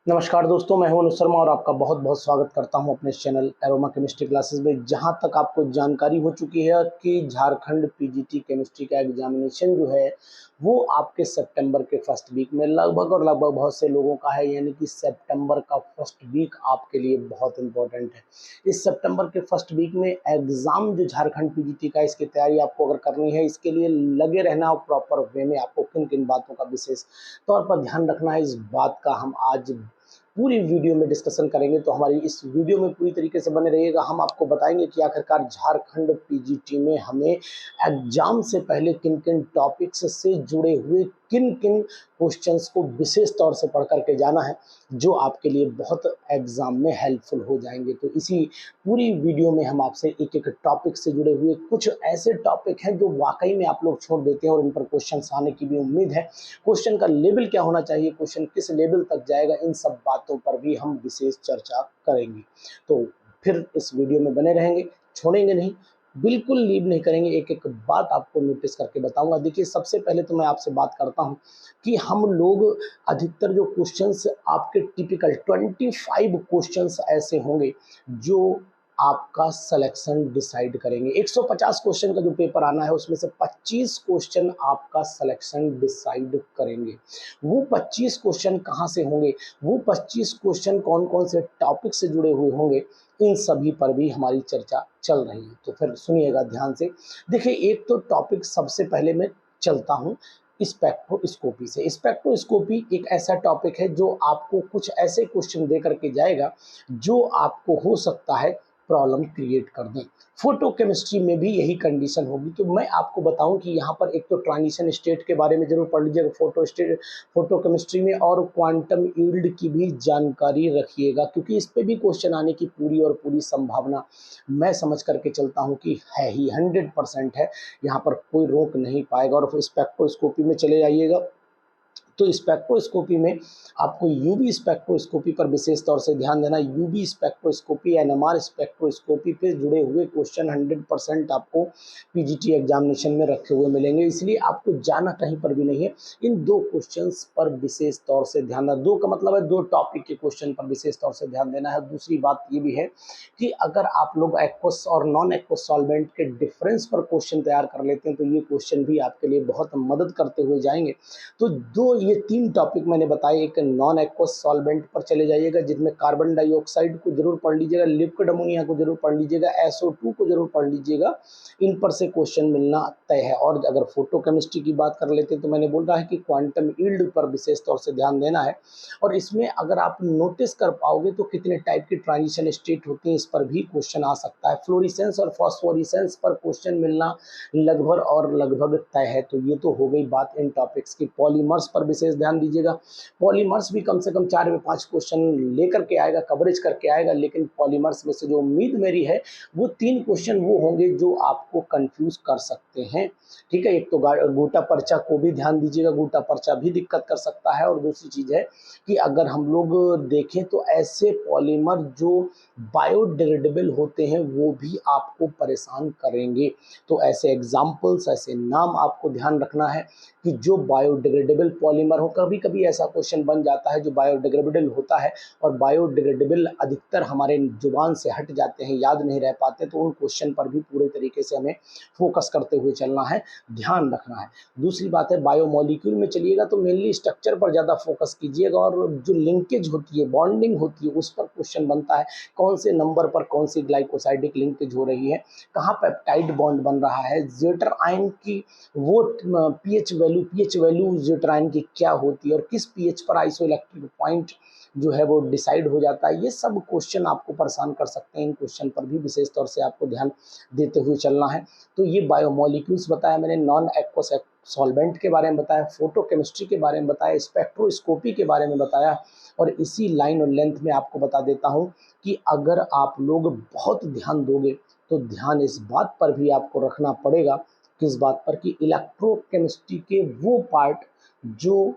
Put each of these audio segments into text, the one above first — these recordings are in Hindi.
नमस्कार दोस्तों, मैं हूं अनुज शर्मा और आपका बहुत बहुत स्वागत करता हूं अपने चैनल एरोमा केमिस्ट्री क्लासेस में। जहां तक आपको जानकारी हो चुकी है कि झारखंड पीजीटी केमिस्ट्री का एग्जामिनेशन जो है वो आपके सितंबर के फर्स्ट वीक में लगभग बहुत से लोगों का है, यानी कि सितंबर का फर्स्ट वीक आपके लिए बहुत इंपॉर्टेंट है। इस सितंबर के फर्स्ट वीक में एग्जाम जो झारखंड पीजीटी का, इसकी तैयारी आपको अगर करनी है, इसके लिए लगे रहना और प्रॉपर वे में आपको किन किन बातों का विशेष तौर पर ध्यान रखना है, इस बात का हम आज पूरी वीडियो में डिस्कशन करेंगे। तो हमारी इस वीडियो में पूरी तरीके से बने रहिएगा। हम आपको बताएंगे कि आखिरकार झारखंड पीजीटी में हमें एग्जाम से पहले किन किन टॉपिक्स से जुड़े हुए किन किन क्वेश्चंस को विशेष तौर से पढ़ करके जाना है, जो आपके लिए बहुत एग्जाम में हेल्पफुल हो जाएंगे। तो इसी पूरी वीडियो में हम आपसे एक एक टॉपिक से जुड़े हुए कुछ ऐसे टॉपिक हैं जो वाकई में आप लोग छोड़ देते हैं और इन पर क्वेश्चन आने की भी उम्मीद है। क्वेश्चन का लेवल क्या होना चाहिए, क्वेश्चन किस लेवल तक जाएगा, इन सब बातों पर भी हम विशेष चर्चा करेंगे। तो फिर इस वीडियो में बने रहेंगे, छोड़ेंगे नहीं, बिल्कुल लीव नहीं करेंगे। एक एक बात आपको नोटिस करके बताऊंगा। देखिए, सबसे पहले तो मैं आपसे बात करता हूं कि हम लोग अधिकतर जो क्वेश्चंस आपके टिपिकल 25 क्वेश्चंस ऐसे होंगे जो आपका सिलेक्शन डिसाइड करेंगे। 150 क्वेश्चन का जो पेपर आना है उसमें से 25 क्वेश्चन आपका सिलेक्शन डिसाइड करेंगे। वो 25 क्वेश्चन कहाँ से होंगे, वो 25 क्वेश्चन कौन कौन से टॉपिक से जुड़े हुए होंगे, इन सभी पर भी हमारी चर्चा चल रही है। तो फिर सुनिएगा ध्यान से। देखिए, एक तो टॉपिक सबसे पहले मैं चलता हूँ स्पेक्ट्रोस्कोपी से। स्पेक्ट्रोस्कोपी एक ऐसा टॉपिक है जो आपको कुछ ऐसे क्वेश्चन दे करके जाएगा जो आपको हो सकता है प्रॉब्लम क्रिएट कर दें। फोटो केमिस्ट्री में भी यही कंडीशन होगी। तो मैं आपको बताऊं कि यहाँ पर एक तो ट्रांजिशन स्टेट के बारे में जरूर पढ़ लीजिएगा फोटो केमिस्ट्री में, और क्वांटम यील्ड की भी जानकारी रखिएगा, क्योंकि इस पे भी क्वेश्चन आने की पूरी और पूरी संभावना मैं समझ करके चलता हूँ कि है ही, 100% है। यहाँ पर कोई रोक नहीं पाएगा। और स्पेक्ट्रोस्कोपी में चले जाइएगा तो स्पेक्ट्रोस्कोपी में आपको यूवी स्पेक्ट्रोस्कोपी पर विशेष तौर से ध्यान देना। यूवी स्पेक्ट्रोस्कोपी, एनएमआर स्पेक्ट्रोस्कोपी पे जुड़े हुए क्वेश्चन 100% आपको पीजीटी एग्जामिनेशन में रखे हुए मिलेंगे, इसलिए आपको जाना कहीं पर भी नहीं है। इन दो क्वेश्चंस पर विशेष तौर से ध्यान देना। दो का मतलब है दो टॉपिक के क्वेश्चन पर विशेष तौर से ध्यान देना है। दूसरी बात ये भी है कि अगर आप लोग एक्वस और नॉन एक्वस सॉल्वेंट के डिफरेंस पर क्वेश्चन तैयार कर लेते हैं तो ये क्वेश्चन भी आपके लिए बहुत मदद करते हुए जाएंगे। तो दो ये तीन टॉपिक मैंने बताए। एक नॉन एक्वस सॉल्वेंट पर चले जाइएगा जिसमें कार्बन डाइऑक्साइड को जरूर पढ़ लीजिएगा, लिक्विड अमोनिया को जरूर पढ़ लीजिएगा, SO2 को जरूर पढ़ लीजिएगा। इन पर से क्वेश्चन मिलना तय है। और अगर फोटो केमिस्ट्री की बात कर लेते हैं तो मैंने बोल रहा है कि क्वांटम यील्ड पर विशेष तौर से ध्यान देना है। और इसमें अगर आप नोटिस कर पाओगे तो कितने टाइप की ट्रांजिशन स्टेट होती हैं, इस पर भी क्वेश्चन आ सकता है। फ्लोरिसेंस और फॉस्फोरिसेंस पर क्वेश्चन मिलना लगभग तय है। तो ये तो हो गई बात इन टॉपिक्स की। पॉलीमर्स पर विशेष ध्यान दीजिएगा। पॉलीमर्स भी कम से कम 4 या 5 क्वेश्चन लेकर के आएगा, कवरेज करके आएगा। लेकिन पॉलीमर्स में से जो उम्मीद मेरी है वो 3 क्वेश्चन वो होंगे जो आपको कंफ्यूज कर सकते हैं। ठीक है, एक तो गोटा पर्चा को भी ध्यान दीजिएगा, गोटा पर्चा भी दिक्कत कर सकता है। और दूसरी चीज है कि अगर हम लोग देखें तो ऐसे पॉलीमर जो बायोडिग्रेडेबल होते हैं वो भी आपको परेशान करेंगे। तो ऐसे एग्जाम्पल्स, ऐसे नाम आपको ध्यान रखना है कि जो बायोडिग्रेडेबल पॉलीमर हो। कभी कभी ऐसा क्वेश्चन बन जाता है जो बायोडिग्रेडेबल होता है और बायोडिग्रेडेबल अधिकतर हमारे जुबान से हट जाते हैं, याद नहीं रह पाते। तो उन क्वेश्चन पर भी पूरे तरीके से हमें फोकस करते हुए चलना है, ध्यान रखना है। दूसरी बात है, बायोमोलिक्यूल में चलिएगा तो मेनली स्ट्रक्चर पर ज़्यादा फोकस कीजिएगा और जो लिंकेज होती है, बॉन्डिंग होती है, उस पर क्वेश्चन बनता है। कौन से नंबर पर कौन सी ग्लाइकोसाइडिक लिंकेज हो रही है, कहाँ पेप्टाइड बॉन्ड बन रहा है, ज़ेटर आयन की वो पीएच वैल्यू ज़ेटर आयन की क्या होती है और किस पीएच पर आइसोइलेक्ट्रिक पॉइंट जो है वो डिसाइड हो जाता है। ये सब क्वेश्चन आपको परेशान कर सकते हैं। इन क्वेश्चन पर भी विशेष तौर से आपको ध्यान देते हुए चलना है। तो ये बायोमोलिक्यूल्स बताया मैंने, नॉन एक्वस सॉल्वेंट के बारे में बताया, फोटो केमिस्ट्री के बारे में बताया, स्पेक्ट्रोस्कोपी के बारे में बताया। और इसी लाइन और लेंथ में आपको बता देता हूँ कि अगर आप लोग बहुत ध्यान दोगे तो ध्यान इस बात पर भी आपको रखना पड़ेगा, किस बात पर, कि इलेक्ट्रोकेमिस्ट्री के वो पार्ट जो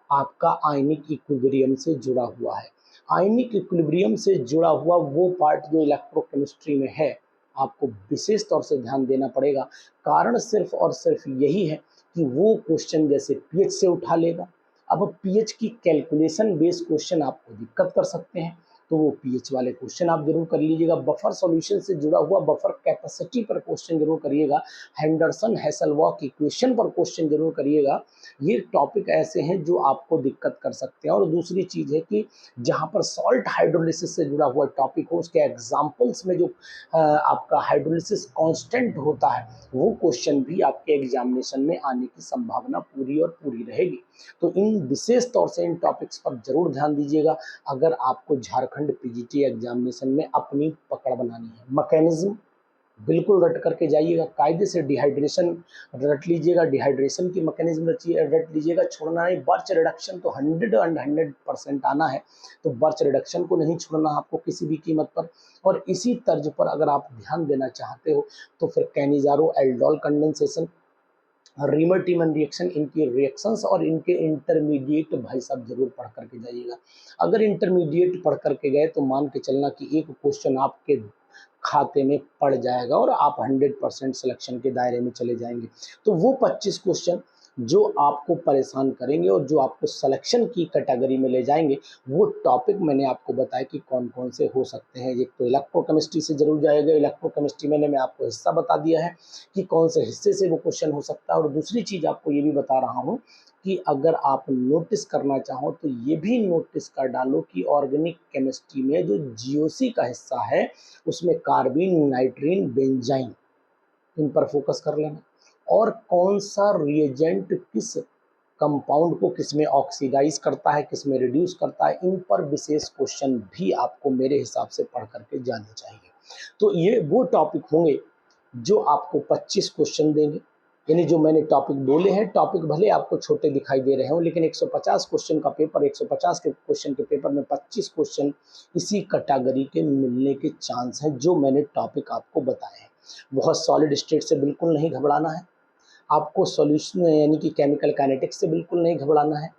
आपका आयनिक इक्विलिब्रियम से जुड़ा हुआ है। आयनिक इक्विलिब्रियम से जुड़ा हुआ वो पार्ट जो इलेक्ट्रोकेमिस्ट्री में है, आपको विशेष तौर से ध्यान देना पड़ेगा। कारण सिर्फ और सिर्फ यही है कि वो क्वेश्चन जैसे पीएच से उठा लेगा, अब पीएच की कैलकुलेशन बेस्ड क्वेश्चन आपको दिक्कत कर सकते हैं, तो वो पीएच वाले क्वेश्चन आप जरूर कर लीजिएगा। बफर सॉल्यूशन से जुड़ा हुआ बफर कैपेसिटी पर क्वेश्चन जरूर करिएगा। हेंडरसन हेसलवॉक इक्वेशन पर क्वेश्चन जरूर करिएगा। ये टॉपिक ऐसे हैं जो आपको दिक्कत कर सकते हैं। और दूसरी चीज है कि जहां पर सॉल्ट हाइड्रोलिसिस से जुड़ा हुआ टॉपिक हो, उसके एग्जाम्पल्स में जो आपका हाइड्रोलिसिस कांस्टेंट होता है, वो क्वेश्चन भी आपके एग्जामिनेशन में आने की संभावना पूरी और पूरी रहेगी। तो इन विशेष तौर से इन टॉपिक्स पर जरूर ध्यान दीजिएगा अगर आपको झारखंड पीजीटी एग्जामिनेशन में अपनी पकड़ बनानी है। मैकेनिज्म बिल्कुल रट करके जाइएगा, कायदे से डिहाइड्रेशन रट लीजिएगा, डिहाइड्रेशन की मैकेनिज्म रट लीजिएगा, छोड़ना नहीं। बर्च रिडक्शन तो 100% आना है, तो बर्च रिडक्शन को नहीं छोड़ना आपको किसी भी कीमत पर। और इसी तर्ज पर अगर आप ध्यान देना चाहते हो तो फिर Cannizzaro aldol condensation, reamer टीमन reaction, इनकी रिएक्शंस और इनके इंटरमीडिएट भाई साहब जरूर पढ़ करके जाइएगा। अगर इंटरमीडिएट पढ़ करके गए तो मान के चलना कि एक क्वेश्चन आपके खाते में पड़ जाएगा और आप 100% सिलेक्शन के दायरे में चले जाएंगे। तो वो 25 क्वेश्चन जो आपको परेशान करेंगे और जो आपको सिलेक्शन की कैटेगरी में ले जाएंगे, वो टॉपिक मैंने आपको बताया कि कौन कौन से हो सकते हैं। एक तो इलेक्ट्रोकेमिस्ट्री से जरूर जाएगा, इलेक्ट्रोकेमिस्ट्री में मैं आपको हिस्सा बता दिया है कि कौन से हिस्से से वो क्वेश्चन हो सकता है। और दूसरी चीज आपको ये भी बता रहा हूँ कि अगर आप नोटिस करना चाहो तो ये भी नोटिस कर डालो कि ऑर्गेनिक केमिस्ट्री में जो जीओसी का हिस्सा है उसमें कार्बिन, नाइट्रीन, बेंजाइन, इन पर फोकस कर लेना। और कौन सा रिएजेंट किस कंपाउंड को किस में ऑक्सीडाइज करता है, किस में रिड्यूस करता है, इन पर विशेष क्वेश्चन भी आपको मेरे हिसाब से पढ़ करके जाने चाहिए। तो ये वो टॉपिक होंगे जो आपको 25 क्वेश्चन देंगे। यानी जो मैंने टॉपिक बोले हैं, टॉपिक भले आपको छोटे दिखाई दे रहे हो, लेकिन 150 क्वेश्चन का पेपर, 150 के क्वेश्चन के पेपर में 25 क्वेश्चन इसी कैटेगरी के मिलने के चांस हैं जो मैंने टॉपिक आपको बताए हैं। बहुत सॉलिड स्टेट से बिल्कुल नहीं घबराना है आपको, सॉल्यूशन यानी कि केमिकल काइनेटिक्स से बिल्कुल नहीं घबराना है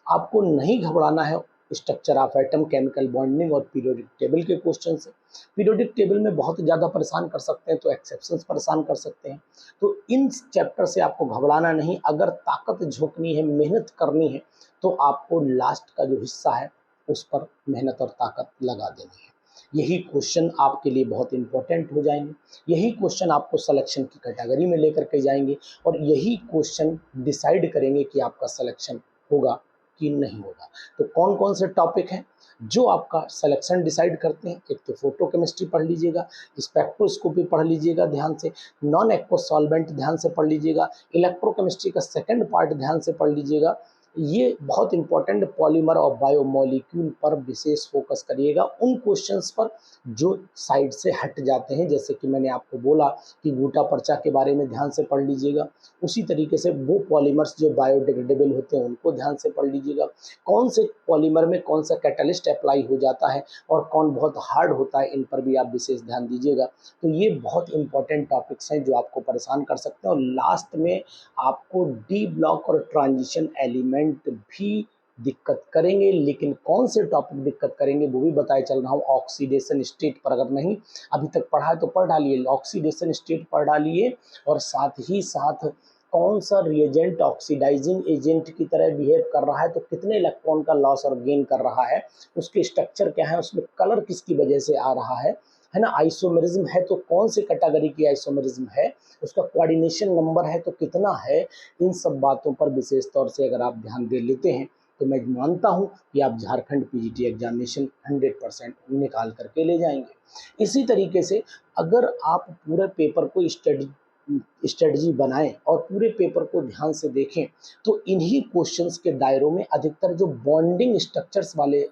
आपको, नहीं घबराना है structure of atom, chemical bonding और पीरियोडिक टेबल के क्वेश्चन से। पीरियोडिक टेबल में बहुत ज़्यादा परेशान कर सकते हैं तो एक्सेप्शंस परेशान कर सकते हैं। तो इन चैप्टर से आपको घबराना नहीं। अगर ताकत झोंकनी है, मेहनत करनी है, तो आपको लास्ट का जो हिस्सा है उस पर मेहनत और ताकत लगा देनी है। यही क्वेश्चन आपके लिए बहुत इंपॉर्टेंट हो जाएंगे, यही क्वेश्चन आपको सिलेक्शन की कैटेगरी में लेकर के जाएंगे और यही क्वेश्चन डिसाइड करेंगे कि आपका सिलेक्शन होगा कि नहीं होगा। तो कौन कौन से टॉपिक हैं जो आपका सिलेक्शन डिसाइड करते हैं? एक तो फोटो केमिस्ट्री पढ़ लीजिएगा, स्पेक्ट्रोस्कोपी पढ़ लीजिएगा ध्यान से, नॉन एक्वस सॉल्वेंट ध्यान से पढ़ लीजिएगा, इलेक्ट्रोकेमिस्ट्री का सेकंड पार्ट ध्यान से पढ़ लीजिएगा। ये बहुत इंपॉर्टेंट पॉलीमर और बायोमोलिक्यूल पर विशेष फोकस करिएगा, उन क्वेश्चंस पर जो साइड से हट जाते हैं। जैसे कि मैंने आपको बोला कि गूटा पर्चा के बारे में ध्यान से पढ़ लीजिएगा, उसी तरीके से वो पॉलीमर्स जो बायोडिग्रेडेबल होते हैं उनको ध्यान से पढ़ लीजिएगा। कौन से पॉलीमर में कौन सा कैटलिस्ट अप्लाई हो जाता है और कौन बहुत हार्ड होता है, इन पर भी आप विशेष ध्यान दीजिएगा। तो ये बहुत इंपॉर्टेंट टॉपिक्स हैं जो आपको परेशान कर सकते हैं। और लास्ट में आपको डी ब्लॉक और ट्रांजिशन एलिमेंट भी दिक्कत करेंगे, लेकिन कौन से टॉपिक दिक्कत करेंगे वो भी बताए चल रहा हूँ। ऑक्सीडेशन स्टेट पर अगर नहीं अभी तक पढ़ा है तो पढ़ डालिए, ऑक्सीडेशन स्टेट पढ़ डालिए। और साथ ही साथ कौन सा रिएजेंट ऑक्सीडाइजिंग एजेंट की तरह बिहेव कर रहा है, तो कितने इलेक्ट्रॉन का लॉस और गेन कर रहा है, उसके स्ट्रक्चर क्या है, उसमें कलर किसकी वजह से आ रहा है ना। आइसोमेरिज्म है तो कौन सी कैटेगरी की आइसोमेरिज्म है, उसका कोऑर्डिनेशन नंबर है तो कितना है। इन सब बातों पर विशेष तौर से अगर आप ध्यान दे लेते हैं तो मैं मानता हूं कि आप झारखंड पीजीटी एग्जामिनेशन 100% निकाल करके ले जाएंगे। इसी तरीके से अगर आप पूरे पेपर को स्ट्रेटजी बनाएं और पूरे पेपर को ध्यान से देखें तो इन्हीं क्वेश्चंस के दायरों में अधिकतर जो बॉन्डिंग स्ट्रक्चर्स वाले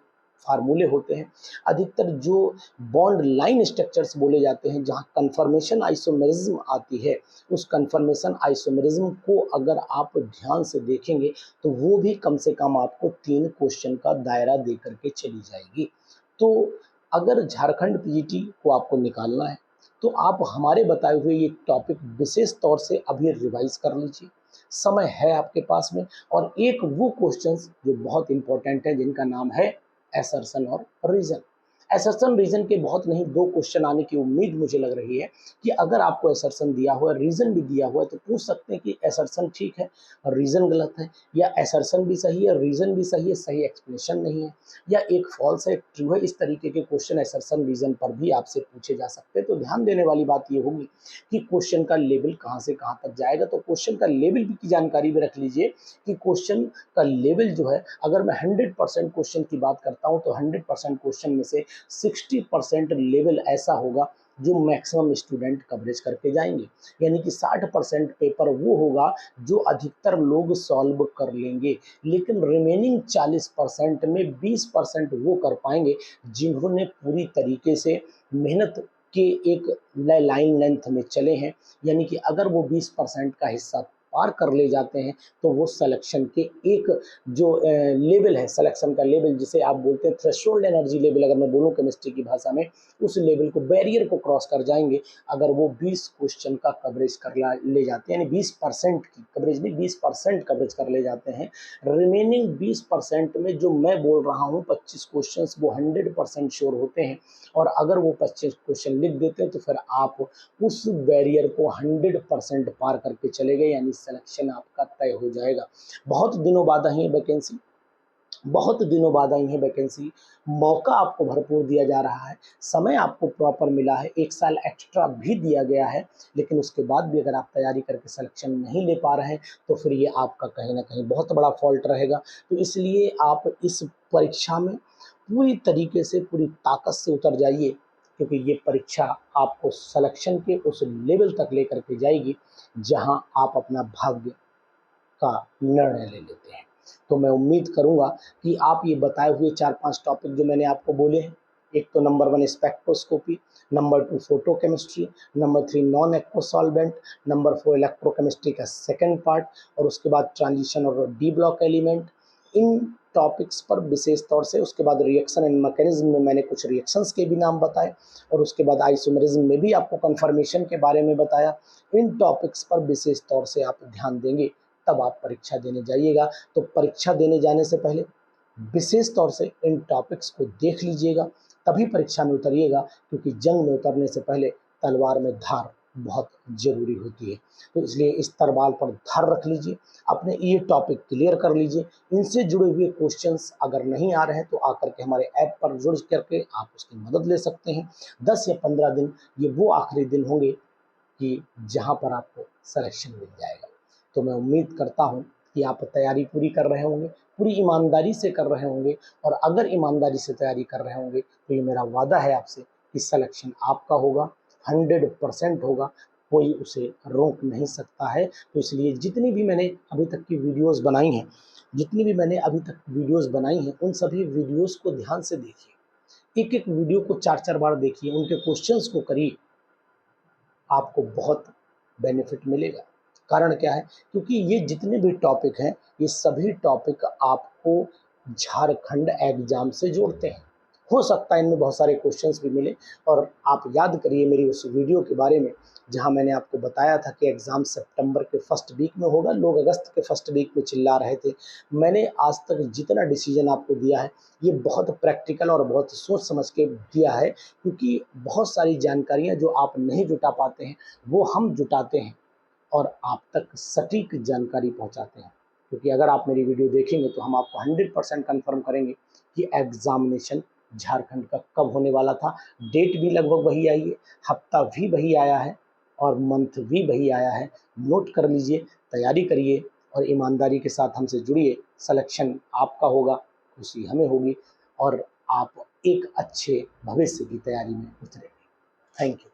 फार्मूले होते हैं, अधिकतर जो बॉन्ड लाइन स्ट्रक्चर्स बोले जाते हैं, जहां कन्फर्मेशन आइसोमेरिज्म आती है, उस कन्फर्मेशन आइसोमेरिज्म को अगर आप ध्यान से देखेंगे तो वो भी कम से कम आपको 3 क्वेश्चन का दायरा दे करके चली जाएगी। तो अगर झारखंड पीजीटी को आपको निकालना है तो आप हमारे बताए हुए ये टॉपिक विशेष तौर से अभी रिवाइज कर लीजिए, समय है आपके पास में। और एक वो क्वेश्चंस जो बहुत इंपॉर्टेंट है जिनका नाम है असर्शन और रीजन। असर्शन रीजन के बहुत नहीं 2 क्वेश्चन आने की उम्मीद मुझे लग रही है कि अगर आपको असर्शन दिया हुआ है, रीजन भी दिया हुआ है, तो पूछ सकते हैं कि असर्शन ठीक है और रीजन गलत है, या असर्शन भी सही है, रीजन भी सही है, सही एक्सप्लेनेशन नहीं है, या एक फॉल्स है, एक ट्रू है। इस तरीके के क्वेश्चन असर्शन रीजन पर भी आपसे पूछे जा सकते हैं। तो ध्यान देने वाली बात ये होगी कि क्वेश्चन का लेवल कहाँ से कहाँ तक जाएगा। तो क्वेश्चन का लेवल की जानकारी भी रख लीजिए कि क्वेश्चन का लेवल जो है, अगर मैं 100% क्वेश्चन की बात करता हूँ तो 100% क्वेश्चन में से 60% लेवल ऐसा होगा जो मैक्सिमम स्टूडेंट कवरेज करके जाएंगे, यानी कि 60% पेपर वो होगा जो अधिकतर लोग सॉल्व कर लेंगे, लेकिन रिमेनिंग 40% में 20% वो कर पाएंगे जिन्होंने पूरी तरीके से मेहनत के एक लाइन लेंथ में चले हैं। यानी कि अगर वो 20% का हिस्सा पार कर ले जाते हैं तो वो सिलेक्शन के एक जो लेवल है, सिलेक्शन का लेवल जिसे आप बोलते हैं थ्रेशोल्ड एनर्जी लेवल, अगर मैं बोलूँ केमिस्ट्री की भाषा में, उस लेवल को, बैरियर को क्रॉस कर जाएंगे अगर वो 20 क्वेश्चन का कवरेज कर ले जाते हैं, यानी 20% की कवरेज नहीं, 20% कवरेज कर ले जाते हैं। रिमेनिंग 20% में जो मैं बोल रहा हूँ 25 क्वेश्चन वो 100% श्योर होते हैं, और अगर वो 25 क्वेश्चन लिख देते हैं तो फिर आप उस बैरियर को 100% पार करके चले गए, यानी सिलेक्शन आपका तय हो जाएगा। बहुत दिनों बाद आई है वैकेंसी, बहुत दिनों बाद आई है वैकेंसी, मौका आपको भरपूर दिया जा रहा है, समय आपको प्रॉपर मिला है, 1 साल एक्स्ट्रा भी दिया गया है, लेकिन उसके बाद भी अगर आप तैयारी करके सिलेक्शन नहीं ले पा रहे हैं तो फिर ये आपका कहीं ना कहीं बहुत बड़ा फॉल्ट रहेगा। तो इसलिए आप इस परीक्षा में पूरी तरीके से, पूरी ताकत से उतर जाइए, क्योंकि ये परीक्षा आपको सिलेक्शन के उस लेवल तक लेकर के जाएगी जहां आप अपना भाग्य का निर्णय ले लेते हैं। तो मैं उम्मीद करूंगा कि आप ये बताए हुए 4-5 टॉपिक जो मैंने आपको बोले हैं, एक तो number 1 spectroscopy, number 2 photochemistry, number 3 non aqueous solvent, number 4 electrochemistry का सेकंड पार्ट, और उसके बाद ट्रांजिशन और डी ब्लॉक एलिमेंट, इन टॉपिक्स पर विशेष तौर से, उसके बाद रिएक्शन एंड मैकेनिज्म में मैंने कुछ रिएक्शंस के भी नाम बताए, और उसके बाद आइसोमेरिज्म में भी आपको कन्फर्मेशन के बारे में बताया। इन टॉपिक्स पर विशेष तौर से आप ध्यान देंगे तब आप परीक्षा देने जाइएगा। तो परीक्षा देने जाने से पहले विशेष तौर से इन टॉपिक्स को देख लीजिएगा, तभी परीक्षा में उतरिएगा, क्योंकि जंग में उतरने से पहले तलवार में धार बहुत जरूरी होती है। तो इसलिए इस तलवार पर धार रख लीजिए, अपने ये टॉपिक क्लियर कर लीजिए। इनसे जुड़े हुए क्वेश्चंस अगर नहीं आ रहे हैं तो आकर के हमारे ऐप पर जुड़ करके आप उसकी मदद ले सकते हैं। 10 या 15 दिन ये वो आखिरी दिन होंगे कि जहां पर आपको सिलेक्शन मिल जाएगा। तो मैं उम्मीद करता हूं कि आप तैयारी पूरी कर रहे होंगे, पूरी ईमानदारी से कर रहे होंगे, और अगर ईमानदारी से तैयारी कर रहे होंगे तो ये मेरा वादा है आपसे कि सिलेक्शन आपका होगा, 100% होगा, कोई उसे रोक नहीं सकता है। तो इसलिए जितनी भी मैंने अभी तक की वीडियोस बनाई हैं, उन सभी वीडियोस को ध्यान से देखिए, एक एक वीडियो को 4-4 बार देखिए, उनके क्वेश्चंस को करिए, आपको बहुत बेनिफिट मिलेगा। कारण क्या है? क्योंकि ये जितने भी टॉपिक हैं, ये सभी टॉपिक आपको झारखंड एग्जाम से जोड़ते हैं। हो सकता है इनमें बहुत सारे क्वेश्चंस भी मिले, और आप याद करिए मेरी उस वीडियो के बारे में जहां मैंने आपको बताया था कि एग्ज़ाम सितंबर के फर्स्ट वीक में होगा, लोग अगस्त के फर्स्ट वीक में चिल्ला रहे थे। मैंने आज तक जितना डिसीजन आपको दिया है ये बहुत प्रैक्टिकल और बहुत सोच समझ के दिया है, क्योंकि बहुत सारी जानकारियां जो आप नहीं जुटा पाते हैं वो हम जुटाते हैं और आप तक सटीक जानकारी पहुंचाते हैं। क्योंकि अगर आप मेरी वीडियो देखेंगे तो हम आपको 100% कन्फर्म करेंगे कि एग्जामिनेशन झारखंड का कब होने वाला था। डेट भी लगभग वही आई है, हफ्ता भी वही आया है, और मंथ भी वही आया है। नोट कर लीजिए, तैयारी करिए और ईमानदारी के साथ हमसे जुड़िए। सिलेक्शन आपका होगा, खुशी हमें होगी, और आप एक अच्छे भविष्य की तैयारी में उतरेंगे। Thank you.